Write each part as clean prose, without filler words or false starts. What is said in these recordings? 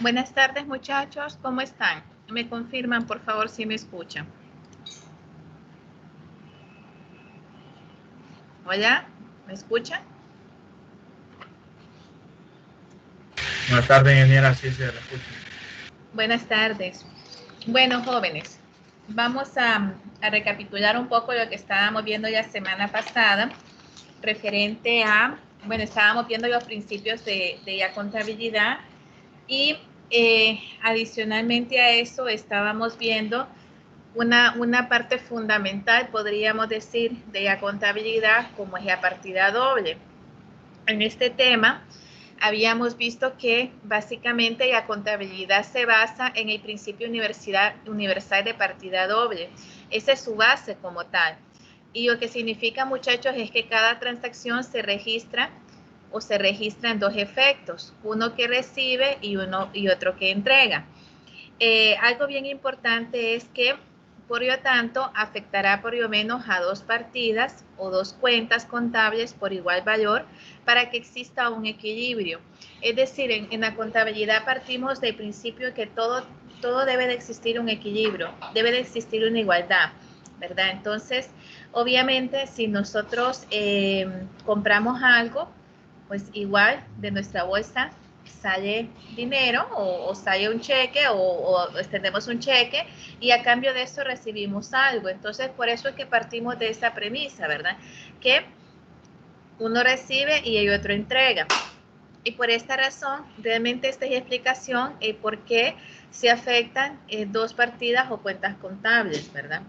Buenas tardes, muchachos. ¿Cómo están? Me confirman, por favor, si me escuchan. Hola, ¿me escuchan? Buenas tardes, ingeniera, sí se la escucha. Buenas tardes. Bueno, jóvenes, vamos a recapitular un poco lo que estábamos viendo la semana pasada, referente a, bueno, estábamos viendo los principios de la contabilidad y adicionalmente a eso estábamos viendo una parte fundamental, podríamos decir, de la contabilidad, como es la partida doble. En este tema habíamos visto que básicamente la contabilidad se basa en el principio universal de partida doble. Esa es su base como tal. Y lo que significa, muchachos, es que cada transacción se registra en dos efectos, uno que recibe y otro que entrega. Algo bien importante es que, por lo tanto, afectará por lo menos a dos partidas o dos cuentas contables por igual valor para que exista un equilibrio. Es decir, en la contabilidad partimos del principio que todo debe de existir un equilibrio, debe de existir una igualdad, ¿verdad? Entonces, obviamente, si nosotros compramos algo, pues igual de nuestra bolsa sale dinero o sale un cheque o extendemos un cheque y a cambio de eso recibimos algo. Entonces, por eso es que partimos de esa premisa, ¿verdad? Que uno recibe y el otro entrega. Y por esta razón, realmente esta es la explicación por qué se afectan dos partidas o cuentas contables, ¿verdad?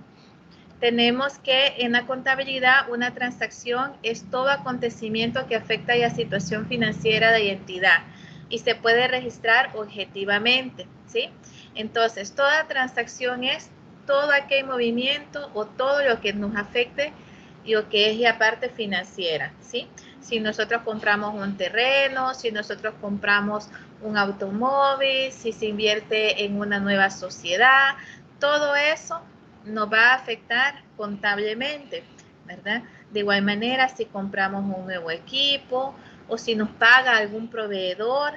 Tenemos que en la contabilidad una transacción es todo acontecimiento que afecta a la situación financiera de la entidad y se puede registrar objetivamente, ¿sí? Entonces, toda transacción es todo aquel movimiento o todo lo que nos afecte y lo que es la parte financiera, ¿sí? Si nosotros compramos un terreno, si nosotros compramos un automóvil, si se invierte en una nueva sociedad, todo eso nos va a afectar contablemente, ¿verdad? De igual manera, si compramos un nuevo equipo o si nos paga algún proveedor,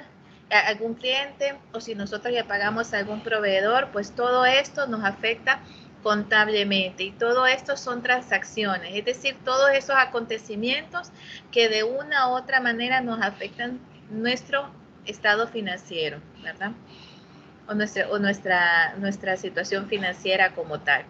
algún cliente, o si nosotros ya pagamos a algún proveedor, pues todo esto nos afecta contablemente y todo esto son transacciones, es decir, todos esos acontecimientos que de una u otra manera nos afectan nuestro estado financiero, ¿verdad? Nuestra situación financiera como tal.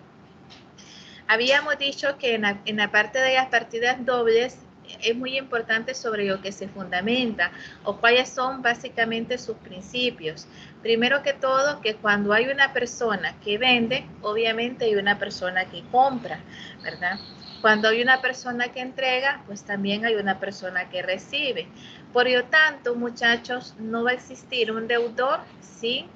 Habíamos dicho que en la parte de las partidas dobles es muy importante sobre lo que se fundamenta o cuáles son básicamente sus principios. Primero que todo, que cuando hay una persona que vende, obviamente hay una persona que compra, ¿verdad? Cuando hay una persona que entrega, pues también hay una persona que recibe. Por lo tanto, muchachos, no va a existir un deudor sin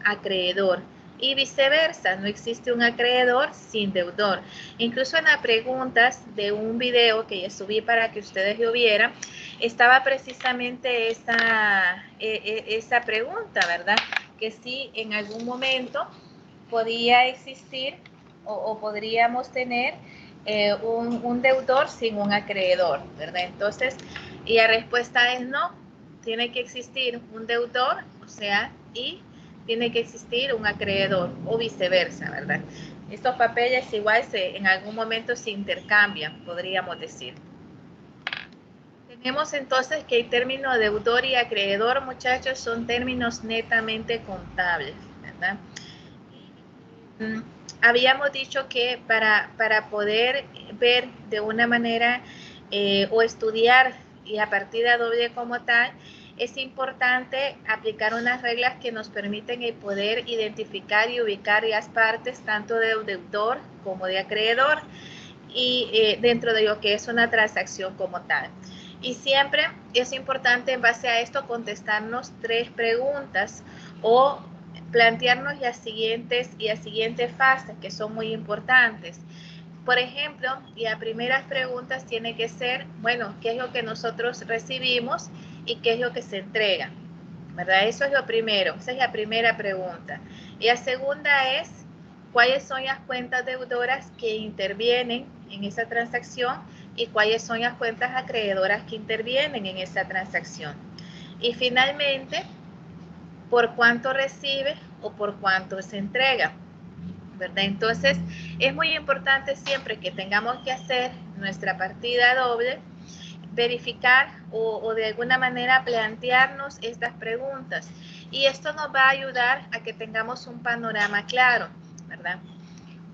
acreedor. Y viceversa, no existe un acreedor sin deudor. Incluso en las preguntas de un video que ya subí para que ustedes lo vieran, estaba precisamente esa pregunta, ¿verdad? Que si en algún momento podía existir o podríamos tener un deudor sin un acreedor, ¿verdad? Entonces, y la respuesta es no, tiene que existir un deudor, o sea, y tiene que existir un acreedor o viceversa, ¿verdad? Estos papeles igual en algún momento se intercambian, podríamos decir. Tenemos entonces que el término deudor y acreedor, muchachos, son términos netamente contables, ¿verdad? Habíamos dicho que para poder ver de una manera o estudiar la partida doble como tal, es importante aplicar unas reglas que nos permiten el poder identificar y ubicar las partes tanto de deudor como de acreedor y dentro de lo que es una transacción como tal. Y siempre es importante en base a esto contestarnos 3 preguntas o plantearnos las siguientes fases que son muy importantes. Por ejemplo, la primera pregunta tiene que ser, bueno, ¿qué es lo que nosotros recibimos y qué es lo que se entrega? ¿Verdad? Eso es lo primero, esa es la primera pregunta. Y la segunda es, ¿cuáles son las cuentas deudoras que intervienen en esa transacción y cuáles son las cuentas acreedoras que intervienen en esa transacción? Y finalmente, por cuánto recibe o por cuánto se entrega, ¿verdad? Entonces, es muy importante siempre que tengamos que hacer nuestra partida doble, verificar o de alguna manera plantearnos estas preguntas. Y esto nos va a ayudar a que tengamos un panorama claro, ¿verdad?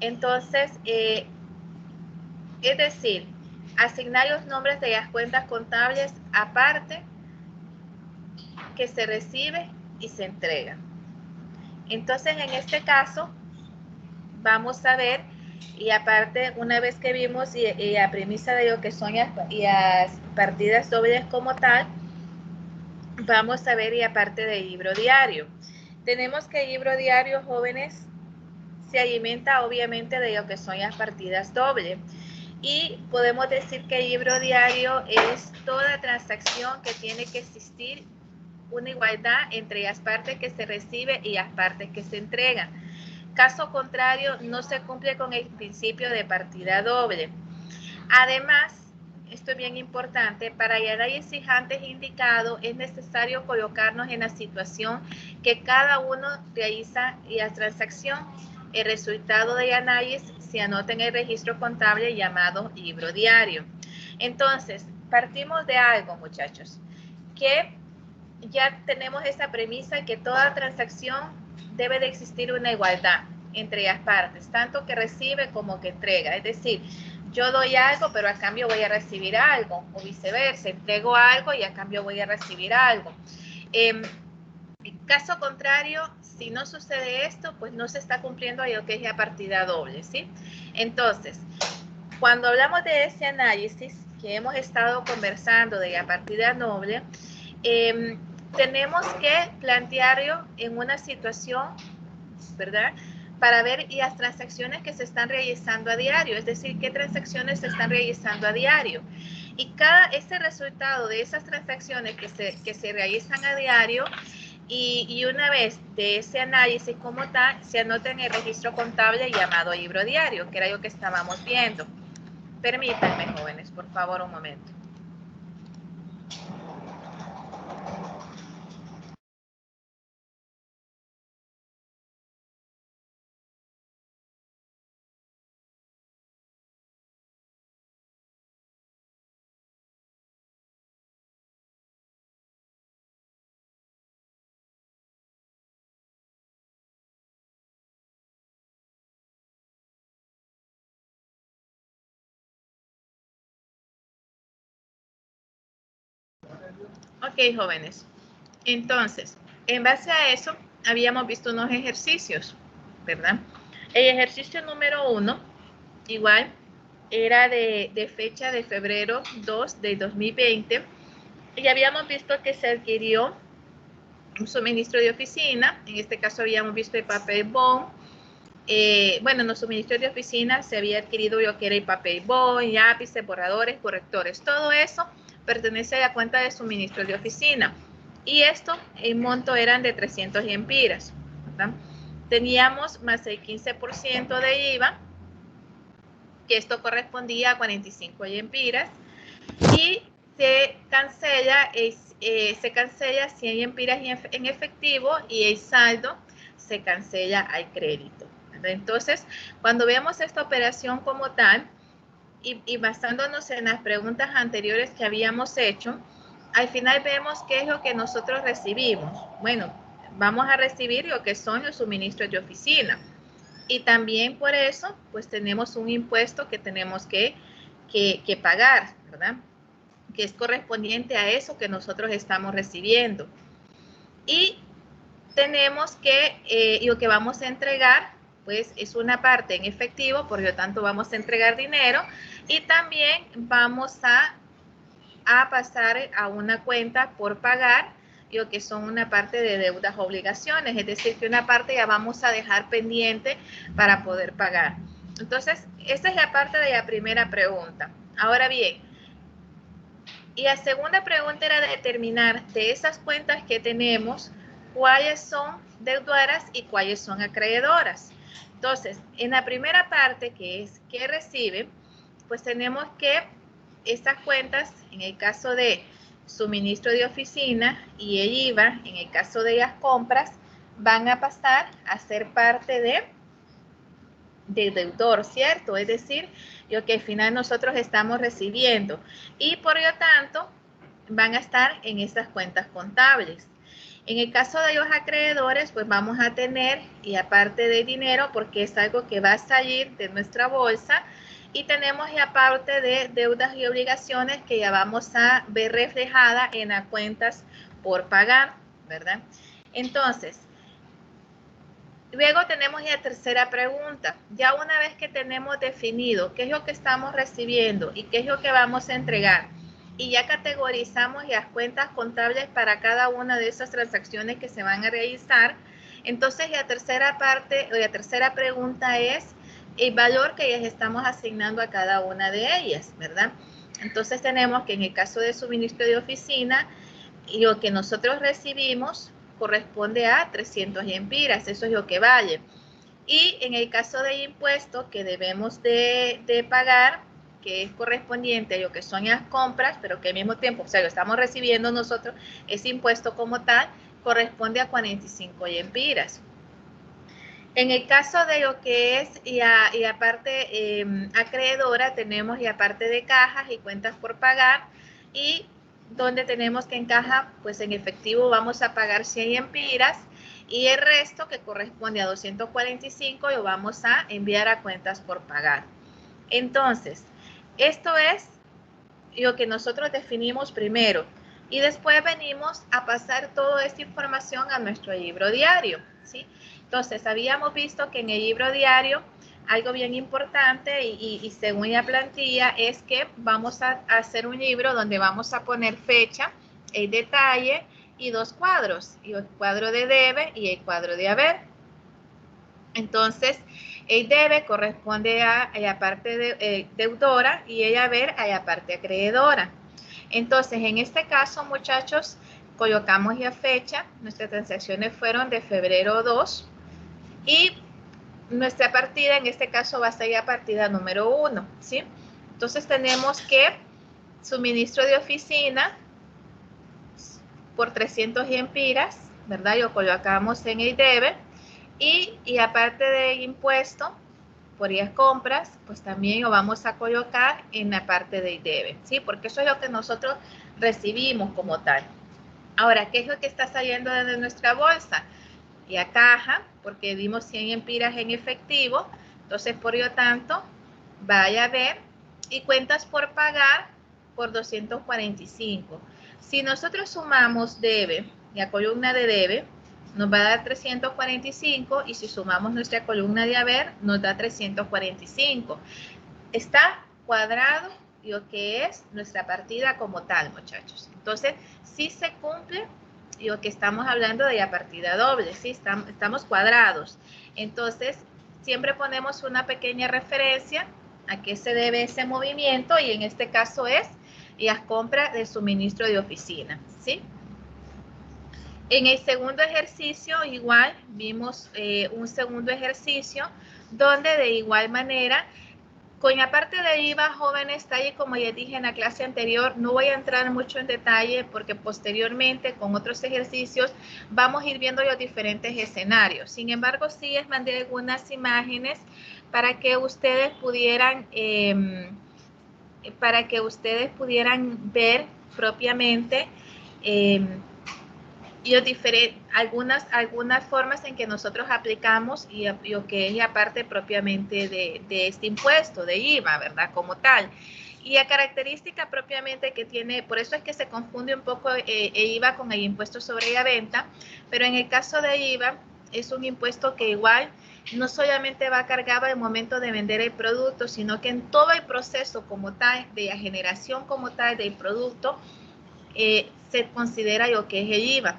Entonces, es decir, asignar los nombres de las cuentas contables aparte que se recibe y se entrega. Entonces, en este caso, vamos a ver, y aparte, una vez que vimos y la premisa de lo que son las partidas dobles como tal, vamos a ver y aparte del libro diario. Tenemos que el libro diario, jóvenes, se alimenta obviamente de lo que son las partidas dobles. Y podemos decir que el libro diario es toda transacción que tiene que existir una igualdad entre las partes que se recibe y las partes que se entregan. Caso contrario, no se cumple con el principio de partida doble. Además, esto es bien importante, para el análisis antes indicado es necesario colocarnos en la situación que cada uno realiza la transacción. El resultado del análisis se anota en el registro contable llamado libro diario. Entonces, partimos de algo, muchachos, que ya tenemos esa premisa que toda transacción debe de existir una igualdad entre las partes, tanto que recibe como que entrega. Es decir, yo doy algo, pero a cambio voy a recibir algo, o viceversa, entrego algo y a cambio voy a recibir algo. En caso contrario, si no sucede esto, pues no se está cumpliendo lo que es la partida doble, ¿sí? Entonces, cuando hablamos de ese análisis que hemos estado conversando de la partida doble, tenemos que plantearlo en una situación, ¿verdad?, para ver las transacciones que se están realizando a diario, es decir, qué transacciones se están realizando a diario. Y ese resultado de esas transacciones que se realizan a diario, y una vez de ese análisis como tal, se anota en el registro contable llamado libro diario, que era lo que estábamos viendo. Permítanme, jóvenes, por favor, un momento. Ok, jóvenes. Entonces, en base a eso, habíamos visto unos ejercicios, ¿verdad? El ejercicio número 1, igual, era de fecha de febrero 2 de 2020, y habíamos visto que se adquirió un suministro de oficina. En este caso habíamos visto el papel bond. Bueno, en los suministros de oficina se había adquirido lo que era el papel bond, lápices, borradores, correctores. Todo eso pertenece a la cuenta de suministro de oficina. Y esto, el monto eran de 300 lempiras, ¿verdad? Teníamos más el 15% de IVA, que esto correspondía a 45 lempiras, y se cancela 100 lempiras en efectivo y el saldo se cancela al crédito. Entonces, cuando veamos esta operación como tal, y basándonos en las preguntas anteriores que habíamos hecho, al final vemos qué es lo que nosotros recibimos. Bueno, vamos a recibir lo que son los suministros de oficina. Y también por eso, pues tenemos un impuesto que tenemos que pagar, ¿verdad?, que es correspondiente a eso que nosotros estamos recibiendo. Y tenemos que, lo que vamos a entregar, pues es una parte en efectivo, por lo tanto vamos a entregar dinero, y también vamos a pasar a una cuenta por pagar, lo que son una parte de deudas obligaciones, es decir, que una parte ya vamos a dejar pendiente para poder pagar. Entonces, esta es la parte de la primera pregunta. Ahora bien, y la segunda pregunta era determinar de esas cuentas que tenemos, cuáles son deudoras y cuáles son acreedoras. Entonces, en la primera parte, que es qué recibe, pues tenemos que estas cuentas, en el caso de suministro de oficina y el IVA, en el caso de las compras, van a pasar a ser parte de deudor, ¿cierto? Es decir, lo que al final nosotros estamos recibiendo y por lo tanto van a estar en estas cuentas contables. En el caso de los acreedores, pues vamos a tener, y aparte de dinero, porque es algo que va a salir de nuestra bolsa, y tenemos la parte de deudas y obligaciones que ya vamos a ver reflejada en las cuentas por pagar, ¿verdad? Entonces, luego tenemos la tercera pregunta. Ya una vez que tenemos definido qué es lo que estamos recibiendo y qué es lo que vamos a entregar, y ya categorizamos las cuentas contables para cada una de esas transacciones que se van a realizar, entonces la tercera parte o la tercera pregunta es el valor que les estamos asignando a cada una de ellas, ¿verdad? Entonces tenemos que en el caso de suministro de oficina, lo que nosotros recibimos corresponde a 300 lempiras, eso es lo que vale. Y en el caso del impuesto que debemos de pagar, que es correspondiente a lo que son las compras, pero que al mismo tiempo, o sea, lo estamos recibiendo nosotros, ese impuesto como tal, corresponde a 45 lempiras. En el caso de lo que es la parte acreedora, tenemos la parte de cajas y cuentas por pagar, y donde tenemos que en caja, pues en efectivo vamos a pagar 100 lempiras, y el resto que corresponde a 245 lo vamos a enviar a cuentas por pagar. Entonces, esto es lo que nosotros definimos primero, y después venimos a pasar toda esta información a nuestro libro diario, ¿sí? Entonces, habíamos visto que en el libro diario, algo bien importante y según la plantilla, es que vamos a hacer un libro donde vamos a poner fecha, el detalle y dos cuadros, y el cuadro de debe y el cuadro de haber. Entonces, el debe corresponde a la parte de, deudora, y el haber a la parte acreedora. Entonces, en este caso, muchachos, colocamos la fecha. Nuestras transacciones fueron de febrero 2 y nuestra partida en este caso va a ser la partida número 1, ¿sí? Entonces, tenemos que suministro de oficina por 300 lempiras, ¿verdad? Lo colocamos en el debe. Y aparte del impuesto por las compras, pues también lo vamos a colocar en la parte del debe, ¿sí? Porque eso es lo que nosotros recibimos como tal. Ahora, ¿qué es lo que está saliendo de nuestra bolsa? La caja, porque dimos 100 lempiras en efectivo, entonces por lo tanto, vaya a ver, y cuentas por pagar por 245. Si nosotros sumamos debe, la columna de debe, nos va a dar 345, y si sumamos nuestra columna de haber, nos da 345. Está cuadrado lo que es nuestra partida como tal, muchachos. Entonces, sí se cumple lo que estamos hablando de la partida doble, ¿sí? Estamos cuadrados. Entonces, siempre ponemos una pequeña referencia a qué se debe ese movimiento, y en este caso es las compras de suministro de oficina, ¿sí? En el segundo ejercicio, igual, vimos un segundo ejercicio donde de igual manera, con la parte de IVA, jóvenes, tal y como ya dije en la clase anterior, no voy a entrar mucho en detalle porque posteriormente con otros ejercicios vamos a ir viendo los diferentes escenarios. Sin embargo, sí les mandé algunas imágenes para que ustedes pudieran, ver propiamente y algunas formas en que nosotros aplicamos y lo que es la parte propiamente de este impuesto, de IVA, ¿verdad? Como tal. Y la característica propiamente que tiene, por eso es que se confunde un poco el IVA con el impuesto sobre la venta, pero en el caso de IVA es un impuesto que igual no solamente va cargado al momento de vender el producto, sino que en todo el proceso como tal, de la generación como tal del producto, se considera lo que es el IVA.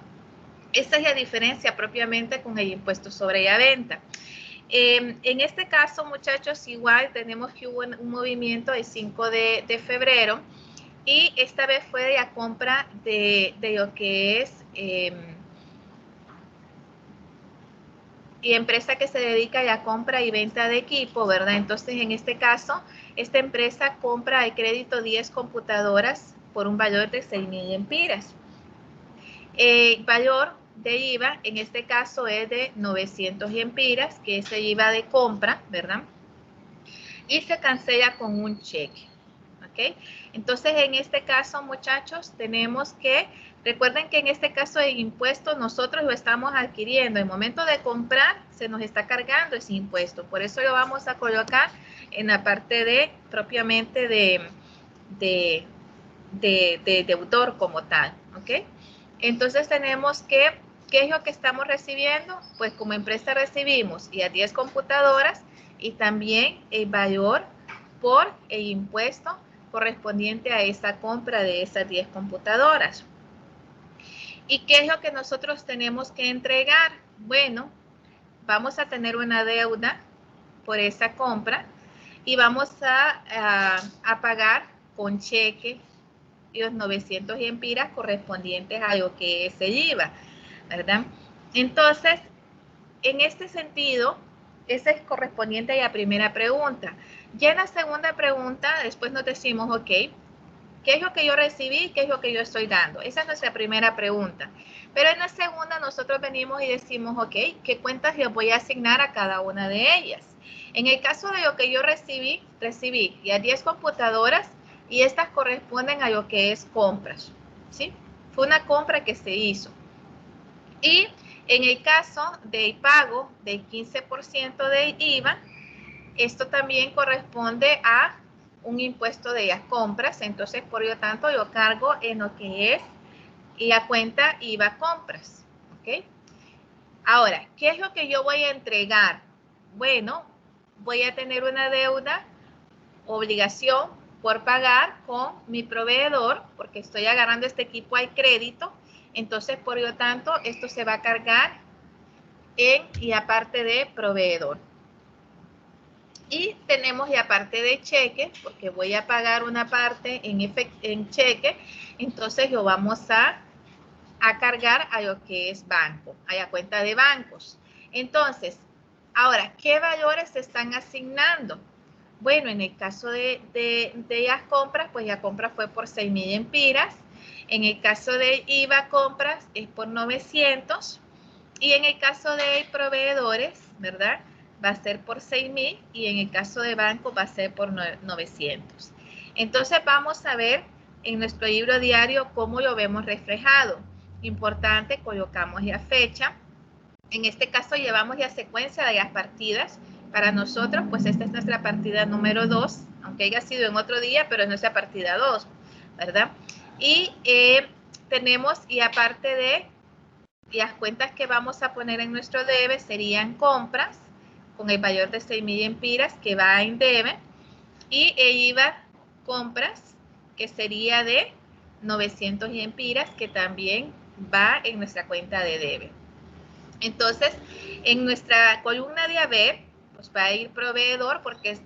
Esa es la diferencia propiamente con el impuesto sobre la venta. En este caso, muchachos, igual tenemos que hubo un movimiento el 5 de febrero, y esta vez fue de la compra de lo que es y empresa que se dedica a la compra y venta de equipo, ¿verdad? Entonces, en este caso, esta empresa compra de crédito 10 computadoras por un valor de 6.000 empiras. El valor de IVA en este caso es de 900 empiras, que es el IVA de compra, ¿verdad? Y se cancela con un cheque. ¿Ok? Entonces, en este caso, muchachos, tenemos que, recuerden que en este caso el impuesto nosotros lo estamos adquiriendo. En el momento de comprar, se nos está cargando ese impuesto. Por eso lo vamos a colocar en la parte de, propiamente de deudor como tal. ¿Ok? Entonces, tenemos que, ¿qué es lo que estamos recibiendo? Pues como empresa recibimos y a 10 computadoras y también el valor por el impuesto correspondiente a esa compra de esas 10 computadoras. ¿Y qué es lo que nosotros tenemos que entregar? Bueno, vamos a tener una deuda por esa compra y vamos a pagar con cheque los 900 empiras correspondientes a lo que es el IVA, ¿verdad? Entonces, en este sentido, ese es correspondiente a la primera pregunta. Ya en la segunda pregunta, después nos decimos, ok, ¿qué es lo que yo recibí? ¿Qué es lo que yo estoy dando? Esa es nuestra primera pregunta. Pero en la segunda nosotros venimos y decimos, ok, ¿qué cuentas le voy a asignar a cada una de ellas? En el caso de lo que yo recibí ya 10 computadoras y estas corresponden a lo que es compras, ¿sí? Fue una compra que se hizo. Y en el caso del pago del 15% de IVA, esto también corresponde a un impuesto de las compras, entonces por lo tanto yo cargo en lo que es la cuenta IVA compras, ¿ok? Ahora, ¿qué es lo que yo voy a entregar? Bueno, voy a tener una deuda, obligación por pagar con mi proveedor, porque estoy agarrando este equipo al crédito, entonces por lo tanto esto se va a cargar en la parte de proveedor. Y tenemos la parte de cheque, porque voy a pagar una parte en cheque, entonces lo vamos a cargar a lo que es banco, a la cuenta de bancos. Entonces, ahora, ¿qué valores se están asignando? Bueno, en el caso de las compras, pues la compra fue por 6.000 empiras. En el caso de IVA compras es por 900. Y en el caso de proveedores, ¿verdad? Va a ser por 6.000 y en el caso de banco va a ser por 900. Entonces vamos a ver en nuestro libro diario cómo lo vemos reflejado. Importante, colocamos la fecha. En este caso llevamos la secuencia de las partidas. Para nosotros, pues esta es nuestra partida número 2, aunque haya sido en otro día, pero es nuestra partida 2, ¿verdad? Y tenemos, y aparte de las cuentas que vamos a poner en nuestro debe serían compras con el valor de 6.000 empiras que va en debe y el IVA compras que sería de 900 empiras que también va en nuestra cuenta de debe. Entonces, en nuestra columna de haber, pues va a ir proveedor porque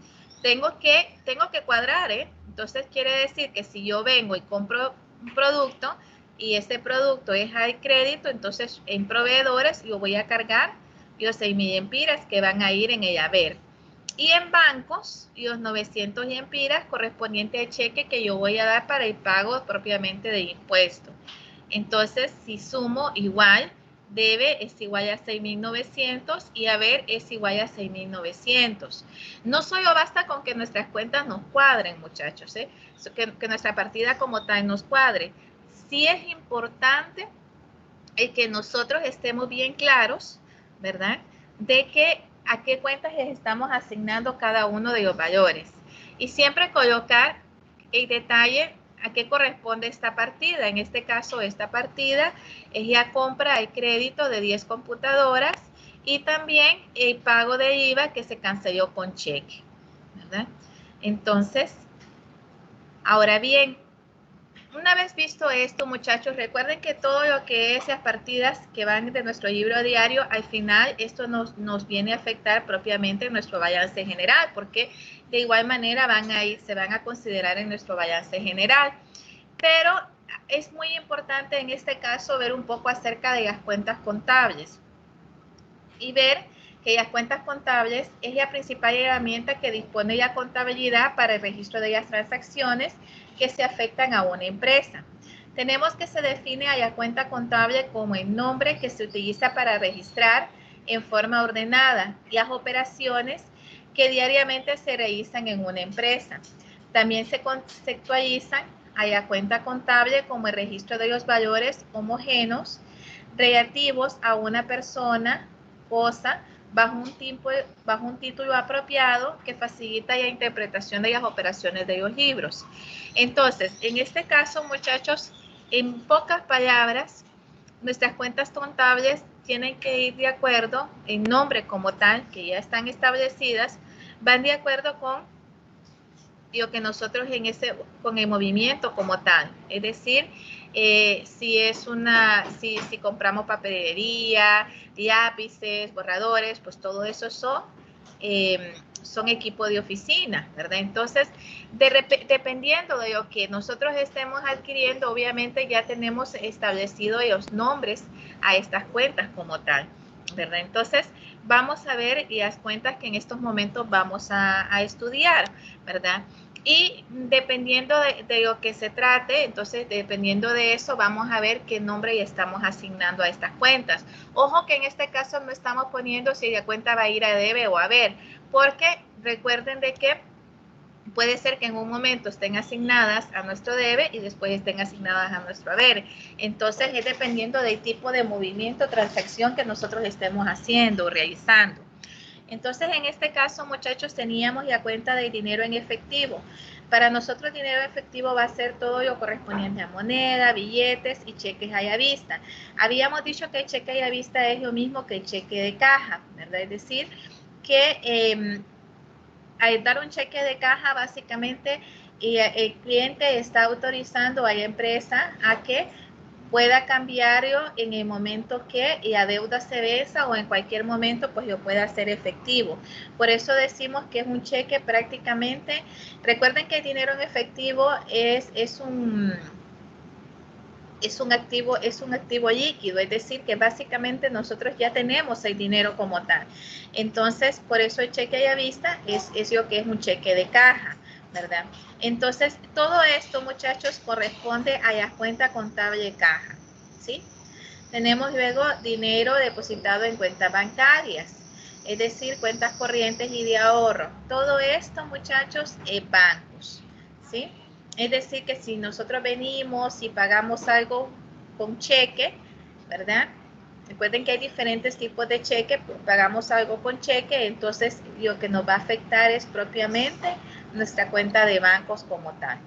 tengo que cuadrar, ¿eh? Entonces quiere decir que si yo vengo y compro un producto y ese producto es al crédito, entonces en proveedores yo voy a cargar los 6.000 empiras que van a ir en el haber. Y en bancos, los 900 empiras correspondiente al cheque que yo voy a dar para el pago propiamente de impuesto. Entonces, si sumo igual, debe es igual a 6.900 y haber es igual a 6.900. No solo basta con que nuestras cuentas nos cuadren, muchachos, ¿eh? Que nuestra partida como tal nos cuadre. Sí es importante el que nosotros estemos bien claros, ¿verdad? De que a qué cuentas les estamos asignando cada uno de los valores. Y siempre colocar el detalle a qué corresponde esta partida. En este caso, esta partida es la compra al crédito de 10 computadoras y también el pago de IVA que se canceló con cheque, ¿verdad? Entonces, ahora bien, una vez visto esto, muchachos, recuerden que todo lo que es las partidas que van de nuestro libro diario, al final esto nos viene a afectar propiamente en nuestro balance general, porque de igual manera se van a considerar en nuestro balance general. Pero es muy importante en este caso ver un poco acerca de las cuentas contables y ver que las cuentas contables es la principal herramienta que dispone la contabilidad para el registro de las transacciones que se afectan a una empresa. Tenemos que se define a la cuenta contable como el nombre que se utiliza para registrar en forma ordenada las operaciones que diariamente se realizan en una empresa. También se conceptualizan a la cuenta contable como el registro de los valores homogéneos relativos a una persona, cosa, bajo un título apropiado que facilita la interpretación de las operaciones de los libros. Entonces, en este caso, muchachos, en pocas palabras, nuestras cuentas contables tienen que ir de acuerdo, en nombre como tal, que ya están establecidas, van de acuerdo con lo que nosotros con el movimiento como tal. Es decir, si compramos papelería, lápices, borradores, pues todo eso son equipo de oficina, ¿verdad? Entonces, dependiendo de lo que nosotros estemos adquiriendo, obviamente ya tenemos establecidos los nombres a estas cuentas como tal, ¿verdad? Entonces, vamos a ver las cuentas que en estos momentos vamos a estudiar, ¿verdad? Y dependiendo de lo que se trate, entonces dependiendo de eso vamos a ver qué nombre le estamos asignando a estas cuentas. Ojo que en este caso no estamos poniendo si la cuenta va a ir a debe o a haber, porque recuerden de que puede ser que en un momento estén asignadas a nuestro debe y después estén asignadas a nuestro haber. Entonces es dependiendo del tipo de movimiento, transacción que nosotros estemos haciendo o realizando. Entonces, en este caso, muchachos, teníamos la cuenta de dinero en efectivo. Para nosotros, dinero en efectivo va a ser todo lo correspondiente a moneda, billetes y cheques a la vista. Habíamos dicho que el cheque a la vista es lo mismo que el cheque de caja, ¿verdad? Es decir, que al dar un cheque de caja, básicamente, el cliente está autorizando a la empresa a que pueda cambiarlo en el momento que la deuda se venza o en cualquier momento pues lo pueda hacer efectivo. Por eso decimos que es un cheque prácticamente, recuerden que el dinero en efectivo es un activo líquido, es decir, que básicamente nosotros ya tenemos el dinero como tal. Entonces, por eso el cheque a la vista es lo que es un cheque de caja, ¿verdad? Entonces, todo esto, muchachos, corresponde a la cuenta contable de caja, ¿sí? Tenemos luego dinero depositado en cuentas bancarias, es decir, cuentas corrientes y de ahorro. Todo esto, muchachos, es bancos, ¿sí? Es decir, que si nosotros venimos y pagamos algo con cheque, ¿verdad? Recuerden que hay diferentes tipos de cheque, pagamos algo con cheque, entonces lo que nos va a afectar es propiamente nuestra cuenta de bancos como tal.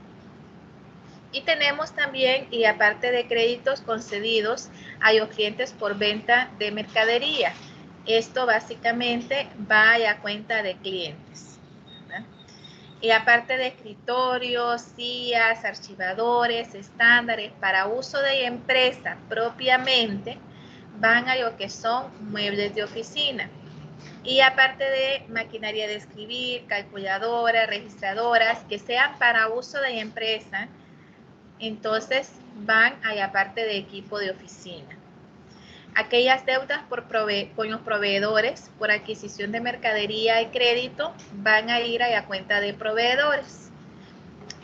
Y tenemos también, y aparte de créditos concedidos a los clientes por venta de mercadería. Esto básicamente va a la cuenta de clientes, ¿verdad? Y aparte de escritorios, sillas, archivadores, estándares para uso de empresa propiamente, van a lo que son muebles de oficina. Y aparte de maquinaria de escribir, calculadoras, registradoras, que sean para uso de empresa, entonces van a la parte de equipo de oficina. Aquellas deudas con los proveedores por adquisición de mercadería y crédito van a ir a la cuenta de proveedores.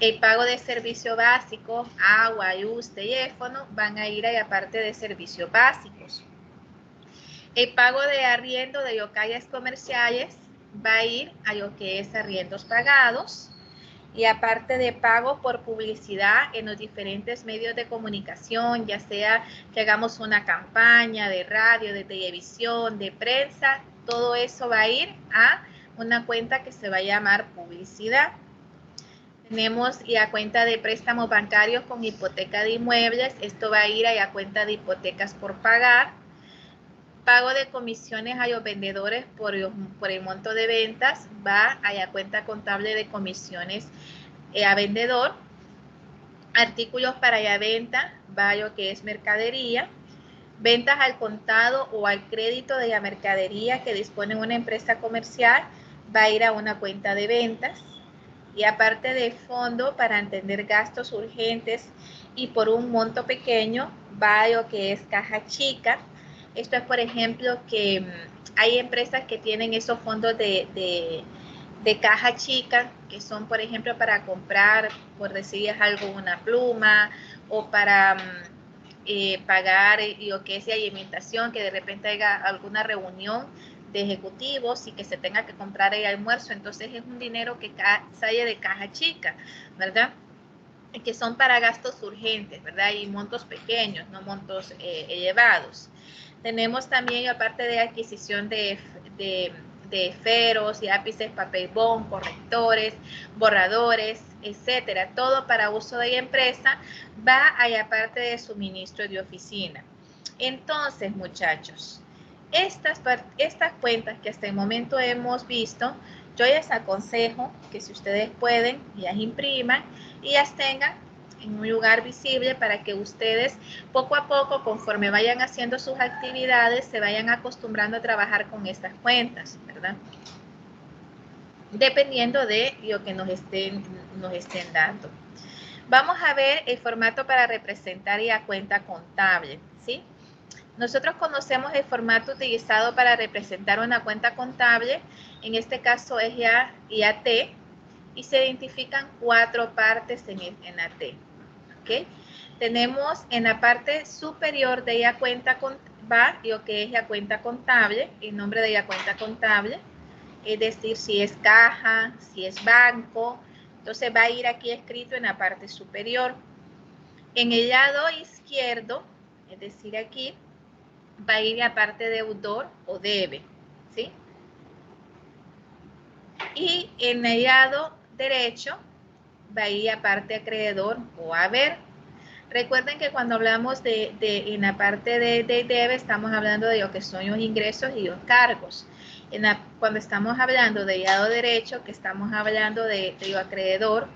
El pago de servicios básicos, agua, luz, teléfono, van a ir a la parte de servicios básicos. El pago de arriendo de locales comerciales va a ir a lo que es arriendos pagados. Y aparte de pago por publicidad en los diferentes medios de comunicación, ya sea que hagamos una campaña de radio, de televisión, de prensa, todo eso va a ir a una cuenta que se va a llamar publicidad. Tenemos la cuenta de préstamos bancarios con hipoteca de inmuebles, esto va a ir a la cuenta de hipotecas por pagar. Pago de comisiones a los vendedores por el monto de ventas va a la cuenta contable de comisiones a vendedor. Artículos para la venta va a lo que es mercadería. Ventas al contado o al crédito de la mercadería que dispone una empresa comercial va a ir a una cuenta de ventas. Y aparte de fondo para atender gastos urgentes y por un monto pequeño va a lo que es caja chica. Esto es, por ejemplo, que hay empresas que tienen esos fondos de caja chica, que son, por ejemplo, para comprar, por decir algo, una pluma, o para pagar lo que es alimentación, que de repente haya alguna reunión de ejecutivos y que se tenga que comprar el almuerzo. Entonces es un dinero que sale de caja chica, ¿verdad? Que son para gastos urgentes, ¿verdad? Y montos pequeños, no montos elevados. Tenemos también, aparte de adquisición de esferos, lápices, papel bond, correctores, borradores, etcétera, todo para uso de la empresa, va a la parte de suministro de oficina. Entonces, muchachos, estas cuentas que hasta el momento hemos visto, yo les aconsejo que si ustedes pueden, las impriman y las tengan en un lugar visible para que ustedes poco a poco, conforme vayan haciendo sus actividades, se vayan acostumbrando a trabajar con estas cuentas, ¿verdad? Dependiendo de lo que nos estén dando. Vamos a ver el formato para representar la cuenta contable, ¿sí? Nosotros conocemos el formato utilizado para representar una cuenta contable, en este caso es la IAT, y se identifican 4 partes en la T. ¿Okay? Tenemos en la parte superior de la cuenta va lo que es la cuenta contable, el nombre de la cuenta contable, es decir, si es caja, si es banco, entonces va a ir aquí escrito en la parte superior. En el lado izquierdo, es decir, aquí, va a ir la parte deudor o debe, ¿sí? Y en el lado derecho va a ir la parte acreedor o haber. Recuerden que cuando hablamos en la parte de debe, estamos hablando de lo que son los ingresos y los cargos. Cuando estamos hablando del lado derecho, que estamos hablando de lo acreedor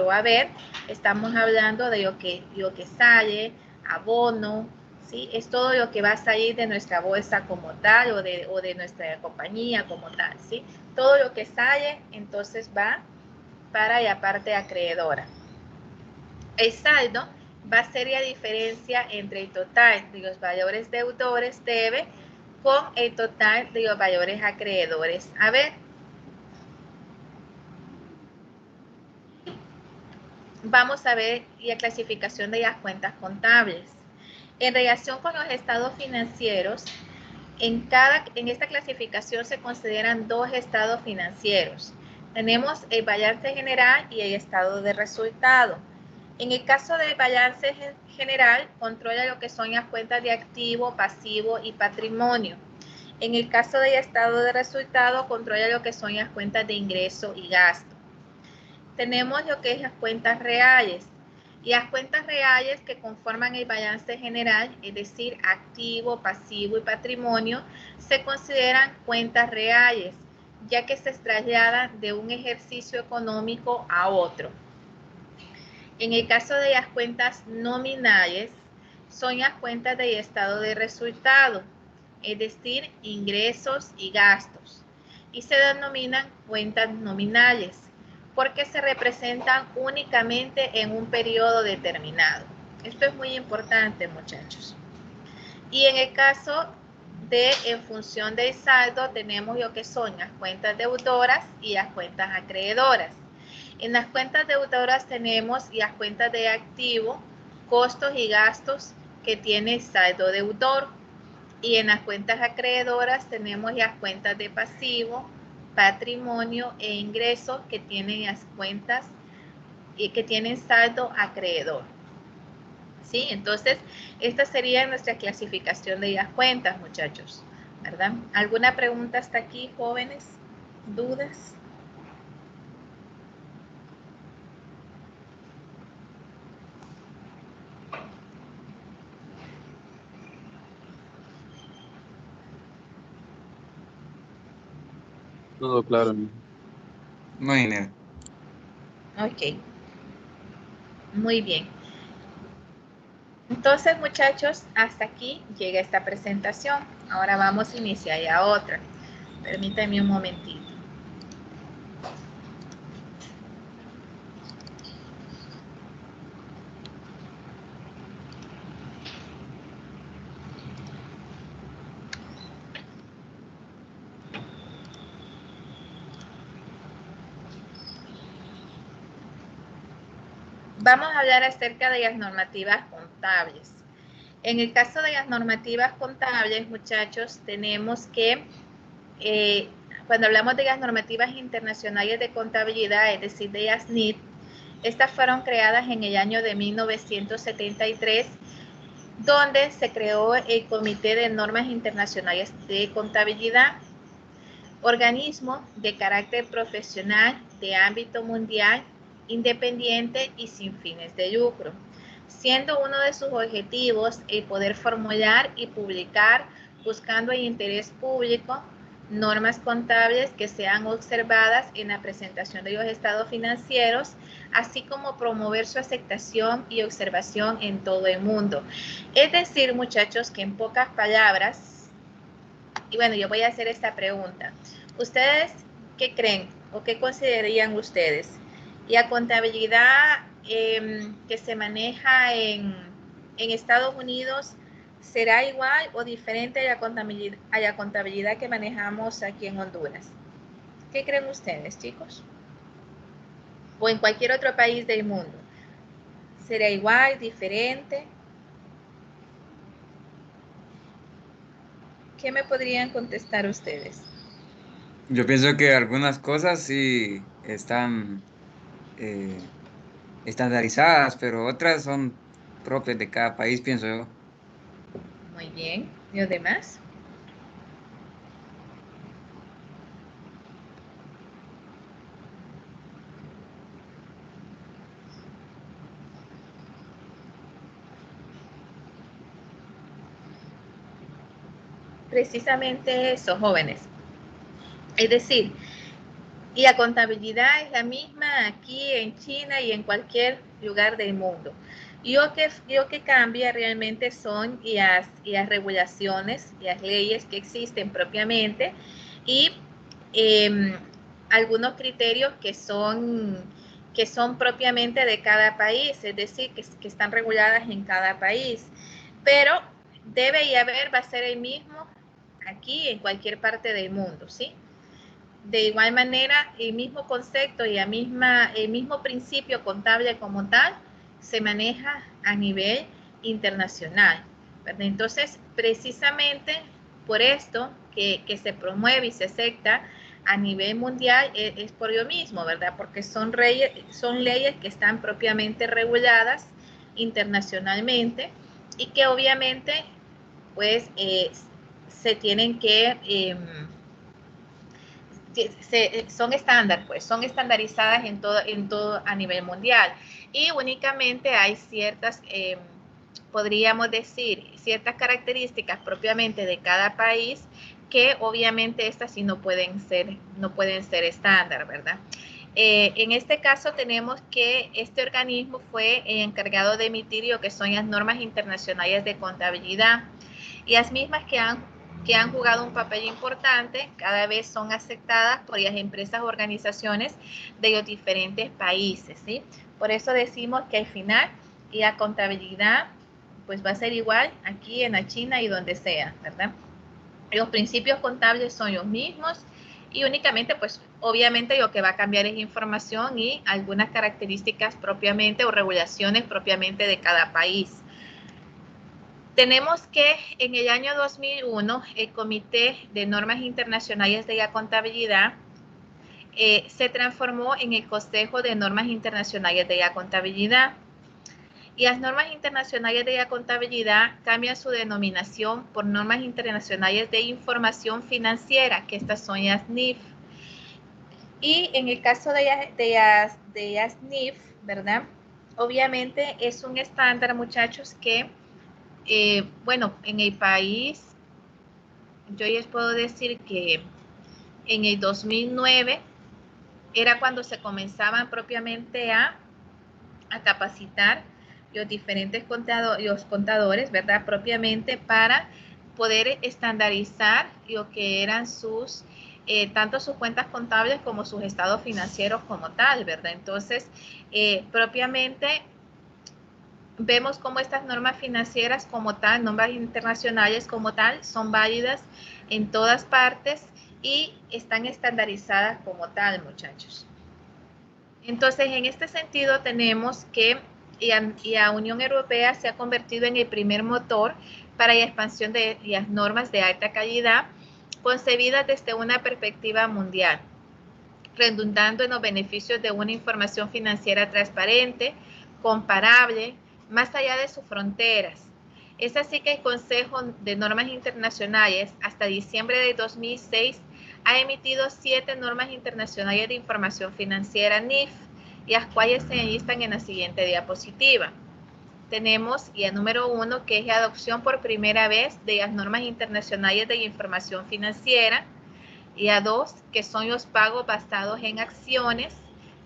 o haber, estamos hablando de lo que sale, abono, ¿sí? Es todo lo que va a salir de nuestra bolsa como tal o de nuestra compañía como tal, ¿sí? Todo lo que sale, entonces va para la parte acreedora. El saldo va a ser la diferencia entre el total de los valores deudores debe con el total de los valores acreedores haber. Vamos a ver la clasificación de las cuentas contables. En relación con los estados financieros, en esta clasificación se consideran 2 estados financieros. Tenemos el balance general y el estado de resultado. En el caso del balance general, controla lo que son las cuentas de activo, pasivo y patrimonio. En el caso del estado de resultado, controla lo que son las cuentas de ingreso y gasto. Tenemos lo que es las cuentas reales. Y las cuentas reales que conforman el balance general, es decir, activo, pasivo y patrimonio, se consideran cuentas reales, ya que se trasladan de un ejercicio económico a otro. En el caso de las cuentas nominales, son las cuentas del estado de resultado, es decir, ingresos y gastos, y se denominan cuentas nominales, porque se representan únicamente en un periodo determinado. Esto es muy importante, muchachos. Y en el caso de en función del saldo, tenemos lo que son las cuentas deudoras y las cuentas acreedoras. En las cuentas deudoras tenemos las cuentas de activo, costos y gastos que tiene el saldo deudor. Y en las cuentas acreedoras tenemos las cuentas de pasivo, patrimonio e ingresos que tienen las cuentas y que tienen saldo acreedor. ¿Sí? Entonces, esta sería nuestra clasificación de las cuentas, muchachos, ¿verdad? ¿Alguna pregunta hasta aquí, jóvenes? ¿Dudas? Todo claro. No, Inés. Ok. Muy bien. Entonces, muchachos, hasta aquí llega esta presentación. Ahora vamos a iniciar ya otra. Permítanme un momentito. Vamos a hablar acerca de las normativas contables. En el caso de las normativas contables, muchachos, tenemos que, cuando hablamos de las normativas internacionales de contabilidad, es decir, de las NIF, estas fueron creadas en el año de 1973, donde se creó el Comité de Normas Internacionales de Contabilidad, organismo de carácter profesional de ámbito mundial, independiente y sin fines de lucro, siendo uno de sus objetivos el poder formular y publicar, buscando el interés público, normas contables que sean observadas en la presentación de los estados financieros, así como promover su aceptación y observación en todo el mundo. Es decir, muchachos, que en pocas palabras, y bueno, yo voy a hacer esta pregunta. ¿Ustedes qué creen o qué considerarían ustedes? La contabilidad que se maneja en Estados Unidos, ¿será igual o diferente a la contabilidad que manejamos aquí en Honduras? ¿Qué creen ustedes, chicos? O en cualquier otro país del mundo. ¿Será igual, diferente? ¿Qué me podrían contestar ustedes? Yo pienso que algunas cosas sí están estandarizadas, pero otras son propias de cada país, pienso yo. Muy bien. ¿Y los demás? Precisamente eso, jóvenes. Es decir, y la contabilidad es la misma aquí en China y en cualquier lugar del mundo. Lo que cambia realmente son las regulaciones y las leyes que existen propiamente y algunos criterios que son propiamente de cada país, es decir, que están reguladas en cada país. Pero debe y haber, va a ser el mismo aquí en cualquier parte del mundo, ¿sí? De igual manera, el mismo concepto y el mismo principio contable como tal se maneja a nivel internacional, ¿verdad? Entonces, precisamente por esto que se promueve y se acepta a nivel mundial es por lo mismo, ¿verdad? Porque son leyes que están propiamente reguladas internacionalmente y que obviamente pues se tienen que son estándar, pues, son estandarizadas en todo a nivel mundial. Y únicamente hay ciertas, podríamos decir, ciertas características propiamente de cada país que obviamente estas sí no pueden ser estándar, ¿verdad? En este caso tenemos que este organismo fue encargado de emitir lo que son las normas internacionales de contabilidad y las mismas que han jugado un papel importante, cada vez son aceptadas por las empresas o organizaciones de los diferentes países, ¿sí? Por eso decimos que al final la contabilidad pues va a ser igual aquí en la China y donde sea, ¿verdad? Los principios contables son los mismos y únicamente pues obviamente lo que va a cambiar es información y algunas características propiamente o regulaciones propiamente de cada país. Tenemos que en el año 2001 el Comité de Normas Internacionales de la Contabilidad se transformó en el Consejo de Normas Internacionales de la Contabilidad. Y las normas internacionales de la contabilidad cambian su denominación por normas internacionales de información financiera, que estas son las NIF. Y en el caso de las NIF, ¿verdad? Obviamente es un estándar, muchachos, que bueno, en el país, yo les puedo decir que en el 2009 era cuando se comenzaban propiamente a capacitar los diferentes contadores, ¿verdad? Propiamente para poder estandarizar lo que eran sus, tanto sus cuentas contables como sus estados financieros como tal, ¿verdad? Entonces, propiamente vemos cómo estas normas financieras como tal, normas internacionales como tal, son válidas en todas partes y están estandarizadas como tal, muchachos. Entonces, en este sentido tenemos que la Unión Europea se ha convertido en el primer motor para la expansión de las normas de alta calidad concebidas desde una perspectiva mundial, redundando en los beneficios de una información financiera transparente, comparable, más allá de sus fronteras. Es así que el Consejo de Normas Internacionales, hasta diciembre de 2006, ha emitido 7 normas internacionales de información financiera NIF, las cuales se enlistan en la siguiente diapositiva. Tenemos ya número 1, que es la adopción por primera vez de las normas internacionales de información financiera, y a 2, que son los pagos basados en acciones,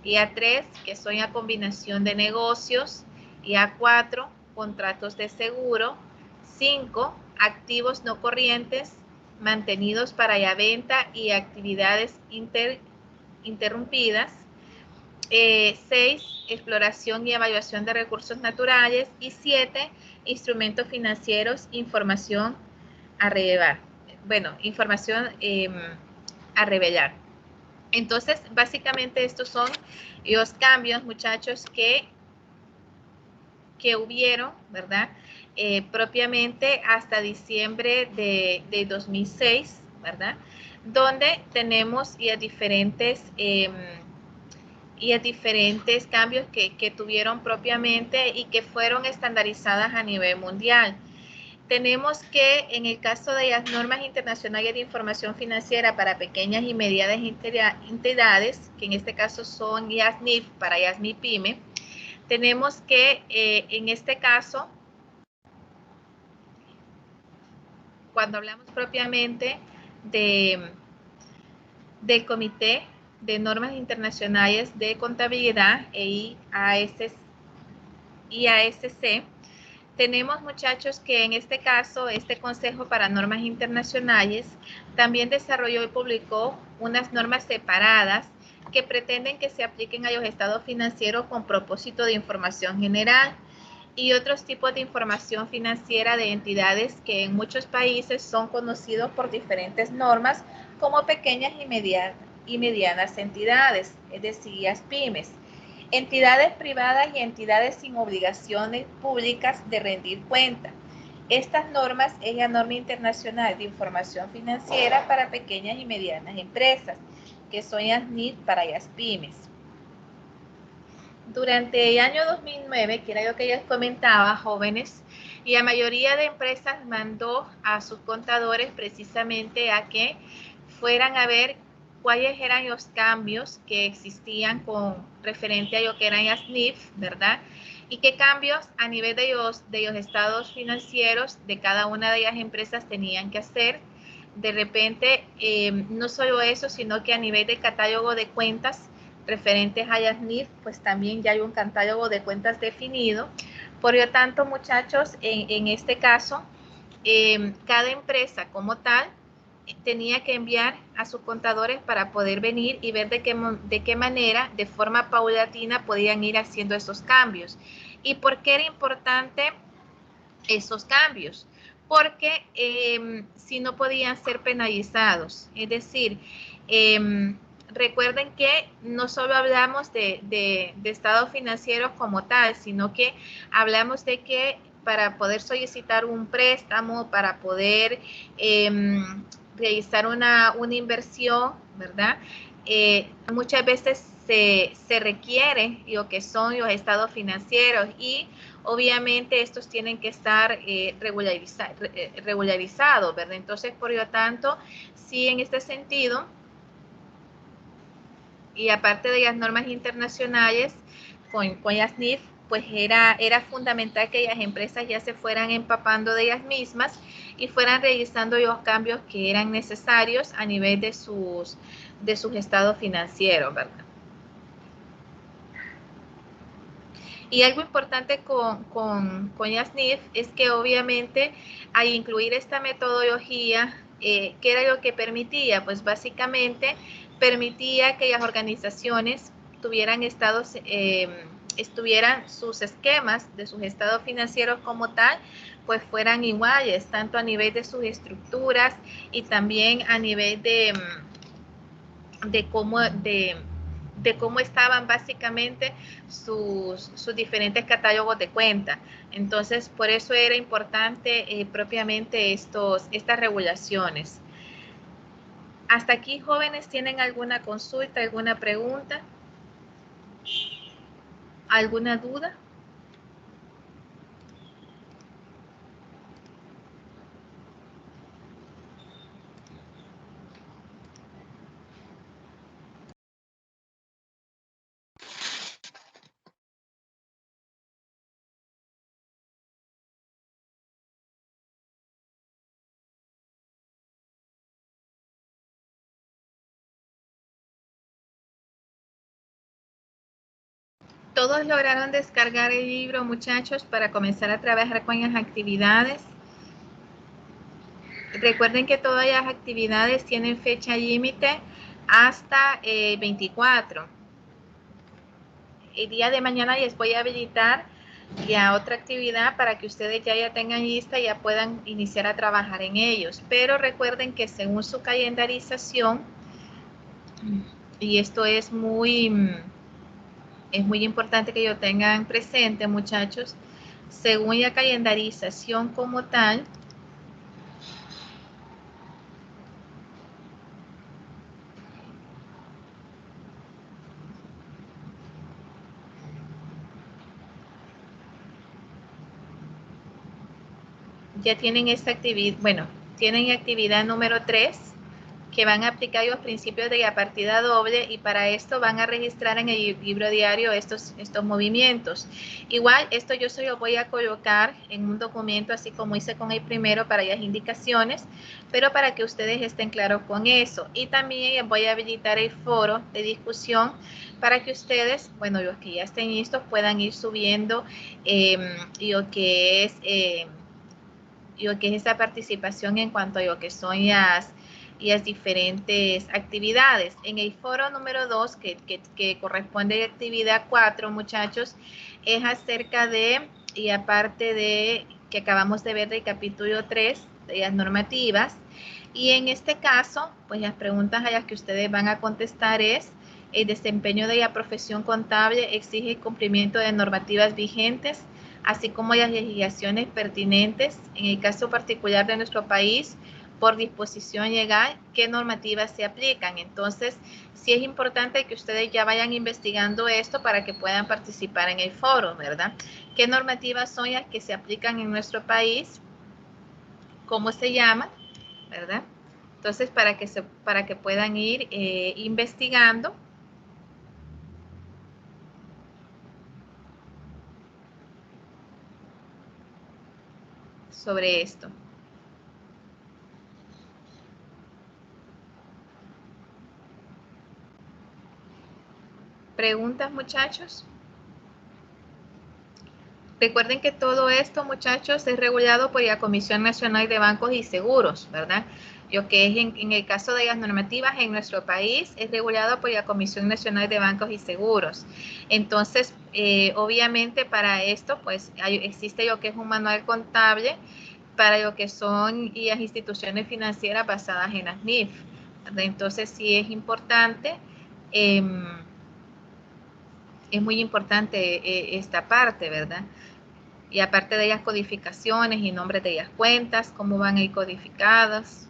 y a 3, que son la combinación de negocios, y a 4, contratos de seguro, 5, activos no corrientes mantenidos para la venta y actividades interrumpidas, 6, exploración y evaluación de recursos naturales, y 7, instrumentos financieros, información a revelar. Bueno, información a revelar. Entonces, básicamente estos son los cambios, muchachos, que hubieron, ¿verdad? Propiamente hasta diciembre de 2006, ¿verdad? Donde tenemos ya diferentes cambios que tuvieron propiamente y que fueron estandarizadas a nivel mundial. Tenemos que en el caso de las normas internacionales de información financiera para pequeñas y medianas entidades, que en este caso son las NIF para las MIPYME, tenemos que en este caso, cuando hablamos propiamente del Comité de Normas Internacionales de Contabilidad, IASC, tenemos, muchachos, que en este caso, este Consejo para Normas Internacionales también desarrolló y publicó unas normas separadas que pretenden que se apliquen a los estados financieros con propósito de información general y otros tipos de información financiera de entidades que en muchos países son conocidos por diferentes normas como pequeñas y medianas entidades, es decir, las pymes. Entidades privadas y entidades sin obligaciones públicas de rendir cuenta. Estas normas es la norma internacional de información financiera para pequeñas y medianas empresas, que son las NIF para las pymes. Durante el año 2009, que era lo que les comentaba, jóvenes, y la mayoría de empresas mandó a sus contadores precisamente a que fueran a ver cuáles eran los cambios que existían con referente a lo que eran las NIF, ¿verdad? Y qué cambios a nivel de los estados financieros de cada una de las empresas tenían que hacer. De repente, no solo eso, sino que a nivel de catálogo de cuentas referentes a las NIF, pues también ya hay un catálogo de cuentas definido. Por lo tanto, muchachos, en este caso, cada empresa como tal tenía que enviar a sus contadores para poder venir y ver de qué manera, de forma paulatina, podían ir haciendo esos cambios. ¿Y por qué era importante esos cambios? Porque si no podían ser penalizados. Es decir, recuerden que no solo hablamos de estados financieros como tal, sino que hablamos de que para poder solicitar un préstamo, para poder realizar una inversión, ¿verdad? Muchas veces se requiere lo que son los estados financieros y obviamente estos tienen que estar regularizados, ¿verdad? Entonces, por lo tanto, sí, en este sentido, y aparte de las normas internacionales, con las NIF, pues era fundamental que las empresas ya se fueran empapando de ellas mismas y fueran realizando los cambios que eran necesarios a nivel de sus estados financieros, ¿verdad? Y algo importante con las NIF es que obviamente al incluir esta metodología, ¿qué era lo que permitía? Pues básicamente permitía que las organizaciones tuvieran estuvieran sus esquemas de sus estados financieros como tal, pues fueran iguales, tanto a nivel de sus estructuras y también a nivel de de cómo estaban básicamente sus diferentes catálogos de cuenta. Entonces, por eso era importante propiamente estas regulaciones. Hasta aquí, jóvenes, ¿tienen alguna consulta, alguna pregunta? ¿Alguna duda? ¿Todos lograron descargar el libro, muchachos, para comenzar a trabajar con las actividades? Recuerden que todas las actividades tienen fecha límite hasta 24. El día de mañana les voy a habilitar ya otra actividad para que ustedes ya tengan lista y ya puedan iniciar a trabajar en ellos. Pero recuerden que según su calendarización, y esto es muy importante que lo tengan presente, muchachos, según la calendarización como tal, ya tienen esta actividad, bueno, tienen actividad número 3, que van a aplicar los principios de la partida doble, y para esto van a registrar en el libro diario estos movimientos. Igual, esto yo se lo voy a colocar en un documento, así como hice con el primero, para las indicaciones, pero para que ustedes estén claros con eso. Y también voy a habilitar el foro de discusión para que ustedes, bueno, los que ya estén listos, puedan ir subiendo lo que es esa participación en cuanto a lo que son las diferentes actividades. En el foro número 2, que corresponde a la actividad 4, muchachos, es acerca de, y aparte de que acabamos de ver del capítulo 3, de las normativas, y en este caso, pues las preguntas a las que ustedes van a contestar es: el desempeño de la profesión contable exige el cumplimiento de normativas vigentes, así como las legislaciones pertinentes. En el caso particular de nuestro país, por disposición legal, ¿qué normativas se aplican? Entonces, sí es importante que ustedes ya vayan investigando esto para que puedan participar en el foro, ¿verdad? ¿Qué normativas son las que se aplican en nuestro país? ¿Cómo se llaman? ¿Verdad? Entonces, para que puedan ir investigando sobre esto. ¿Preguntas, muchachos? Recuerden que todo esto, muchachos, es regulado por la Comisión Nacional de Bancos y Seguros, ¿verdad? Lo que es en el caso de las normativas en nuestro país es regulado por la Comisión Nacional de Bancos y Seguros. Entonces, obviamente para esto, pues existe lo que es un manual contable para lo que son las instituciones financieras basadas en las NIF, ¿verdad? Entonces, sí es importante, es muy importante esta parte, ¿verdad? Y aparte de las codificaciones y nombres de las cuentas, cómo van a ir codificadas.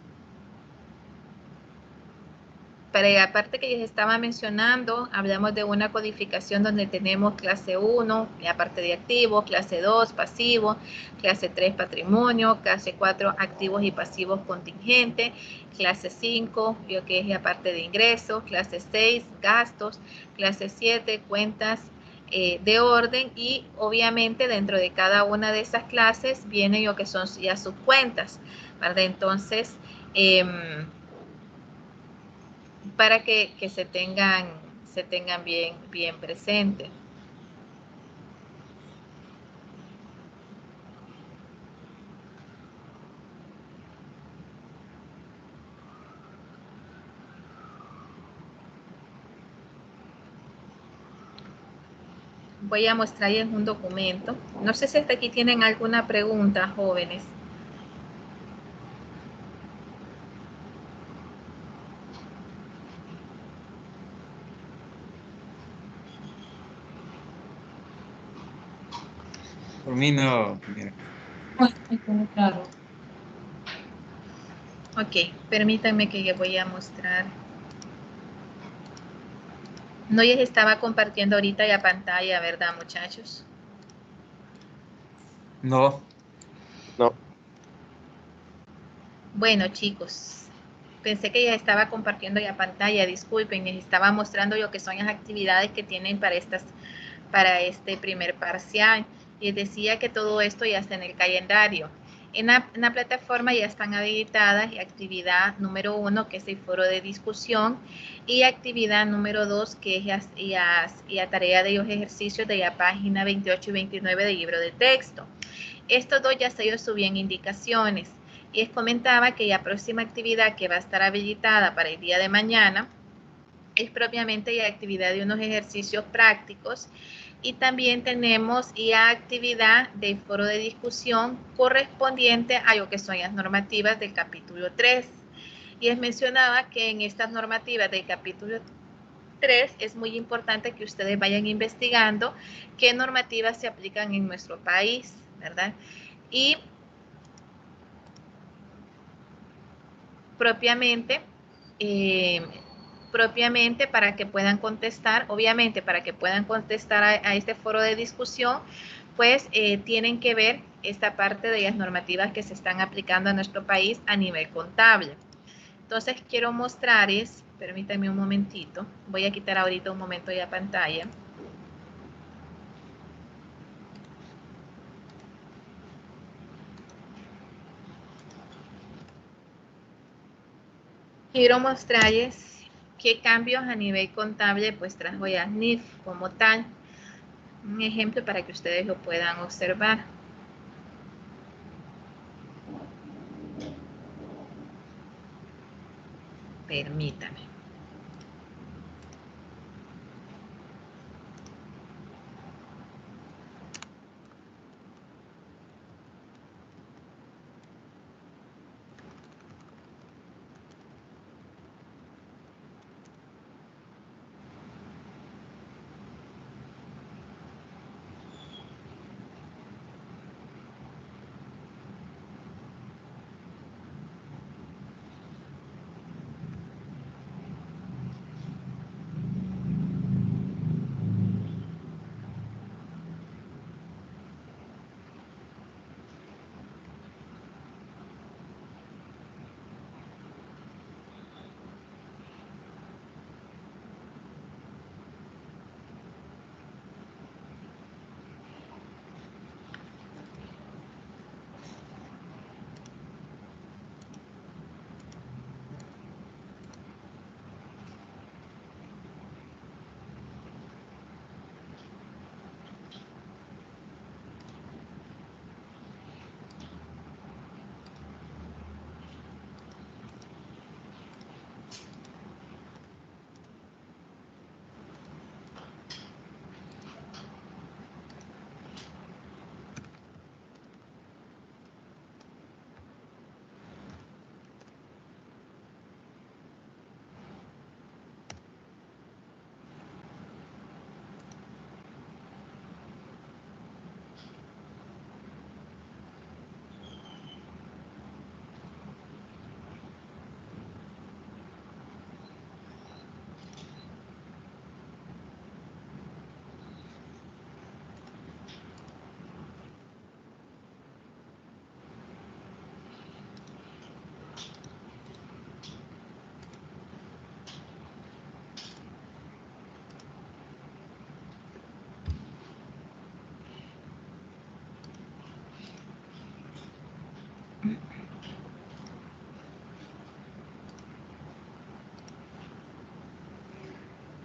Para la parte que les estaba mencionando, hablamos de una codificación donde tenemos clase 1, la parte de activos, clase 2, pasivo, clase 3, patrimonio, clase 4, activos y pasivos contingentes, clase 5, lo que es la parte de ingresos, clase 6, gastos, clase 7, cuentas de orden, y obviamente dentro de cada una de esas clases vienen lo que son ya sus cuentas, ¿verdad? Entonces, para que se tengan bien presente. Voy a mostrarles un documento. No sé si hasta aquí tienen alguna pregunta, jóvenes. Por mí no, mira. Claro. Ok, permítanme que les voy a mostrar. No les estaba compartiendo ahorita la pantalla, ¿verdad, muchachos? No. No. Bueno, chicos, pensé que ya estaba compartiendo la pantalla, disculpen, les estaba mostrando lo que son las actividades que tienen para este primer parcial. Les decía que todo esto ya está en el calendario. En la plataforma ya están habilitadas la actividad número 1, que es el foro de discusión, y actividad número 2, que es la tarea de los ejercicios de la página 28 y 29 del libro de texto. Estos dos ya se los subí en indicaciones. Y les comentaba que la próxima actividad que va a estar habilitada para el día de mañana es propiamente la actividad de unos ejercicios prácticos, y también tenemos la actividad del foro de discusión correspondiente a lo que son las normativas del capítulo 3. Y les mencionaba que en estas normativas del capítulo 3 es muy importante que ustedes vayan investigando qué normativas se aplican en nuestro país, ¿verdad? Y propiamente para que puedan contestar, obviamente para que puedan contestar a este foro de discusión, pues tienen que ver esta parte de las normativas que se están aplicando a nuestro país a nivel contable. Entonces quiero mostrarles, permítanme un momentito, voy a quitar ahorita un momento la pantalla. Quiero mostrarles qué cambios a nivel contable pues trajo la NIF como tal. Un ejemplo para que ustedes lo puedan observar. Permítame.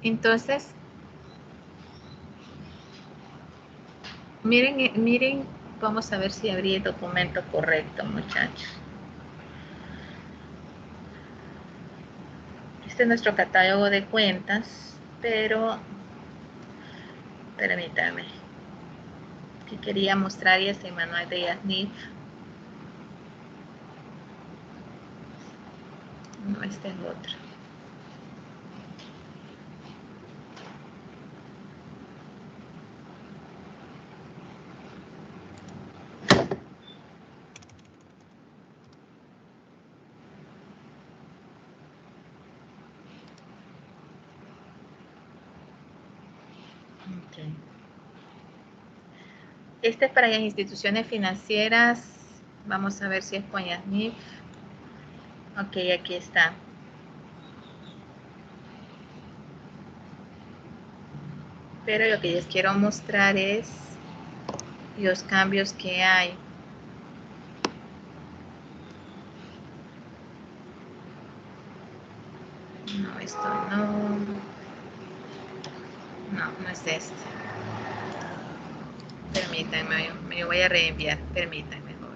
Entonces, miren, vamos a ver si abrí el documento correcto, muchachos. Este es nuestro catálogo de cuentas, pero permítame, que quería mostrarles el manual de ASNIF. No, este es otro. Okay. Este es para las instituciones financieras. Vamos a ver si es con Yasnif. Ok, aquí está. Pero lo que les quiero mostrar es los cambios que hay. No, esto no. No, no es este. Permítanme, me voy a reenviar. Permítanme, jóvenes.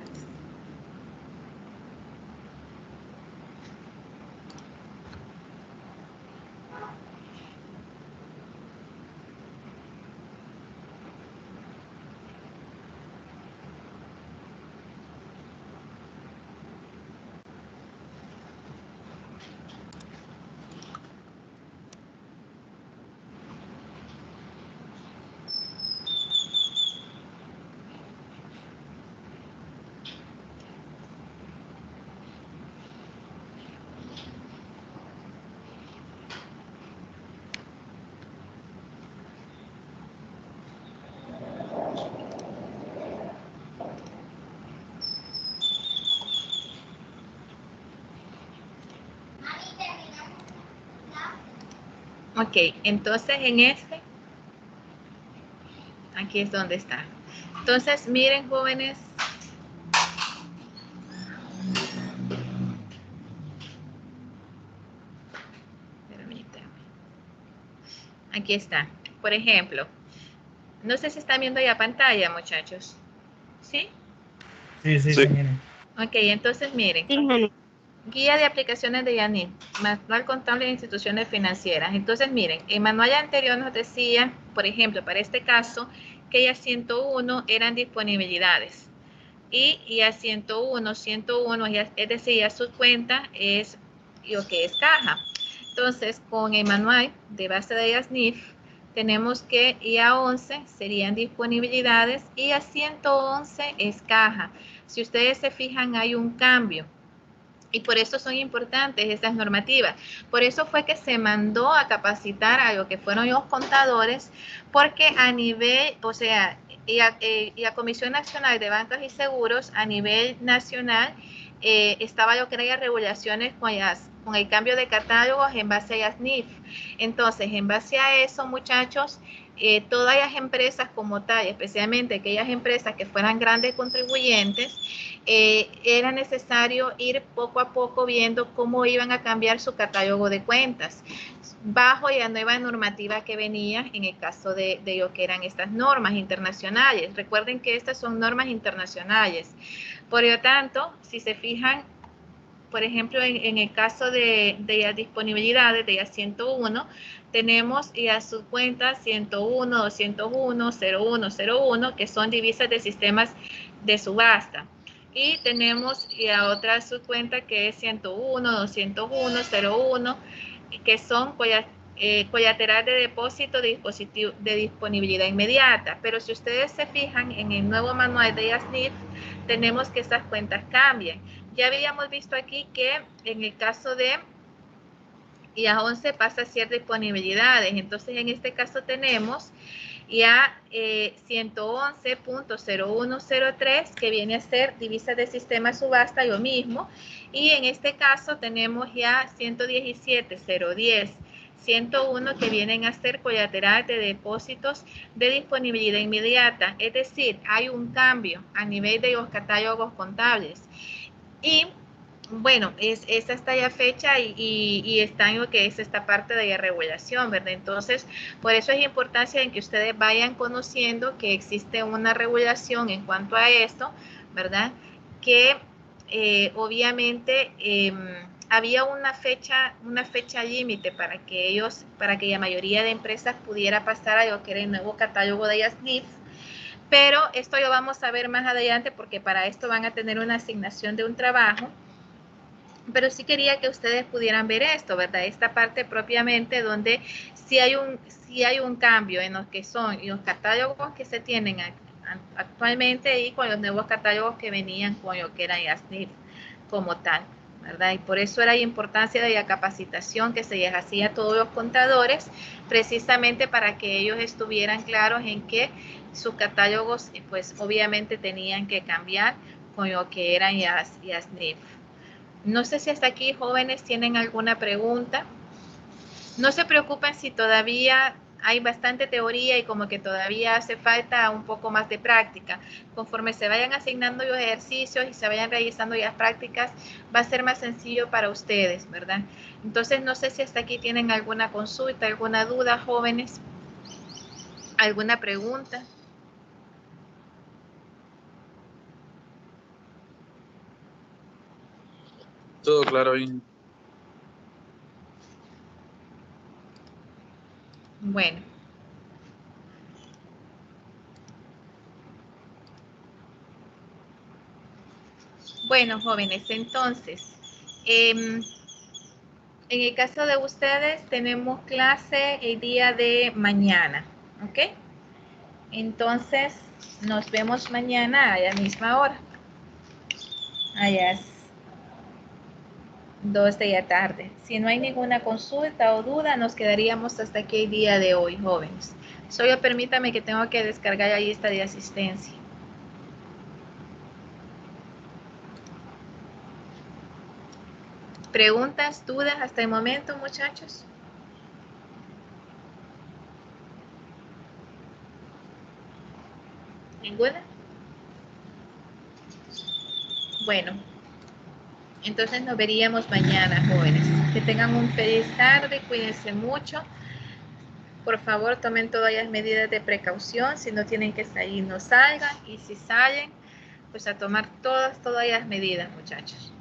Ok, entonces en este, aquí es donde está. Entonces, miren, jóvenes. Permítanme. Aquí está. Por ejemplo, no sé si están viendo ya pantalla, muchachos. ¿Sí? Sí, Sí. señora. Ok, entonces miren. Sí, Jenny. Guía de aplicaciones de Yanit, manual contable de instituciones financieras. Entonces, miren, el manual anterior nos decía, por ejemplo, para este caso, que ya 101 eran disponibilidades. Y a 101, es decir, ya su cuenta es lo que es caja. Entonces, con el manual de base de IASNIF, tenemos que IA 11 serían disponibilidades y a 111 es caja. Si ustedes se fijan, hay un cambio. Y por eso son importantes estas normativas. Por eso fue que se mandó a capacitar a lo que fueron los contadores, porque a nivel, o sea, y a Comisión Nacional de Bancos y Seguros, a nivel nacional, estaba lo que eran las regulaciones con el cambio de catálogos en base a las NIF. Entonces, en base a eso, muchachos, todas las empresas como tal, especialmente aquellas empresas que fueran grandes contribuyentes, era necesario ir poco a poco viendo cómo iban a cambiar su catálogo de cuentas bajo la nueva normativa que venía en el caso de lo que eran estas normas internacionales. Recuerden que estas son normas internacionales. Por lo tanto, si se fijan, por ejemplo, en el caso de las disponibilidades de las 101, tenemos ya sus cuentas 101, 201, 01, 01, que son divisas de sistemas de subasta. Y tenemos ya otra subcuenta que es 101, 201, 01, que son colateral de depósito de disponibilidad inmediata. Pero si ustedes se fijan en el nuevo manual de IASNIF, tenemos que esas cuentas cambian. Ya habíamos visto aquí que en el caso de IA 11 pasa a ser disponibilidades. Entonces, en este caso tenemos ya 111.0103, que viene a ser divisas de sistema subasta, lo mismo. Y en este caso tenemos ya 117.010. 101 que vienen a ser colateral de depósitos de disponibilidad inmediata. Es decir, hay un cambio a nivel de los catálogos contables. Y bueno, esa está ya fecha y está en lo que es esta parte de la regulación, ¿verdad? Entonces, por eso es importancia en que ustedes vayan conociendo que existe una regulación en cuanto a esto, ¿verdad? Que obviamente había una fecha límite para que la mayoría de empresas pudiera pasar a lo que era el nuevo catálogo de IASNIF. Pero esto lo vamos a ver más adelante porque para esto van a tener una asignación de un trabajo. Pero sí quería que ustedes pudieran ver esto, ¿verdad? Esta parte propiamente donde sí hay un cambio en los que son los catálogos que se tienen actualmente y con los nuevos catálogos que venían con lo que era IASNIF como tal. ¿verdad? Y por eso era la importancia de la capacitación que se les hacía a todos los contadores, precisamente para que ellos estuvieran claros en que sus catálogos, pues obviamente tenían que cambiar con lo que eran las NIF. No sé si hasta aquí, jóvenes, tienen alguna pregunta. No se preocupen si todavía hay bastante teoría y como que todavía hace falta un poco más de práctica. Conforme se vayan asignando los ejercicios y se vayan realizando las prácticas, va a ser más sencillo para ustedes, ¿verdad? Entonces, no sé si hasta aquí tienen alguna consulta, alguna duda, jóvenes, alguna pregunta. Todo claro, bien. Bueno. Bueno, jóvenes, entonces, en el caso de ustedes, tenemos clase el día de mañana, ¿ok? Entonces, nos vemos mañana a la misma hora, a las 2 de la tarde. Si no hay ninguna consulta o duda, nos quedaríamos hasta aquí el día de hoy, jóvenes. Solo permítame que tengo que descargar la lista de asistencia. ¿Preguntas, dudas hasta el momento, muchachos? ¿Ninguna? Bueno, entonces nos veríamos mañana, jóvenes. Que tengan un feliz tarde, cuídense mucho. Por favor, tomen todas las medidas de precaución. Si no tienen que salir, no salgan. Y si salen, pues a tomar todas las medidas, muchachos.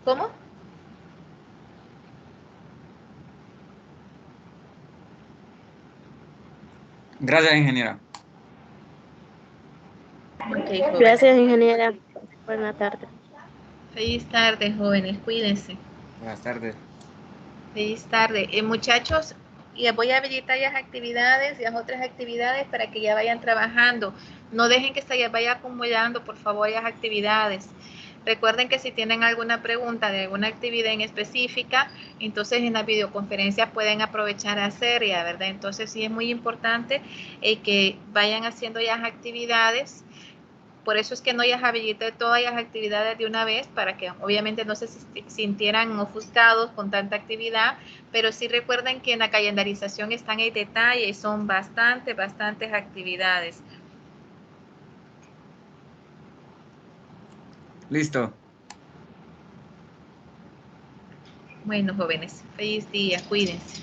¿Cómo? Gracias, ingeniera. Okay, jóvenes. Gracias, ingeniera. Buenas tardes. Feliz tarde, jóvenes. Cuídense. Buenas tardes. Feliz tarde. Muchachos, les voy a habilitar las actividades y las otras actividades para que ya vayan trabajando. No dejen que se les vaya acumulando, por favor, las actividades. Recuerden que si tienen alguna pregunta de alguna actividad en específica, entonces en la videoconferencia pueden aprovechar a hacerla, ¿verdad? Entonces sí es muy importante que vayan haciendo las actividades. Por eso es que no las habilité todas las actividades de una vez, para que obviamente no se sintieran ofuscados con tanta actividad, pero sí recuerden que en la calendarización están en detalle y son bastantes actividades. Listo. Bueno, jóvenes, feliz día, cuídense.